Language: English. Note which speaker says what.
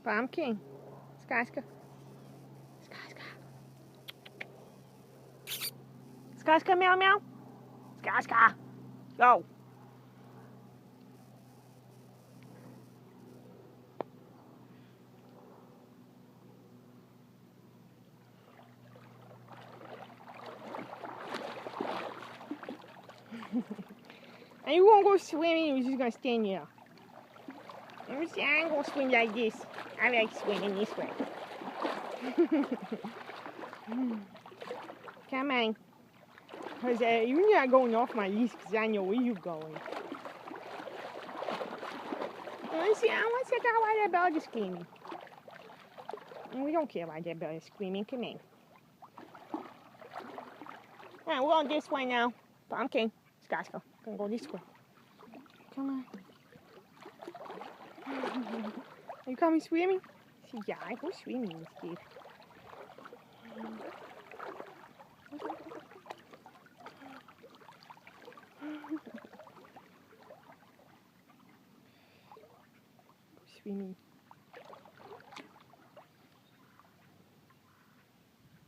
Speaker 1: Pumpkin. Skazka. Skazka. Skazka, meow meow. Skazka. Go. And you won't go swimming, you're just gonna stand here. I ain't gonna swim like this. I like swimming this way. Come on. Because you're not going off my leash because I know where you're going. See, I want to check out why that bird is screaming. And we don't care why that bird is screaming. Come in. Alright, we're on this way now. Pumpkin. Skazka. Gonna go this way. Come on. Are you coming swimming? See, yeah, I go swimming, Steve. Swimming.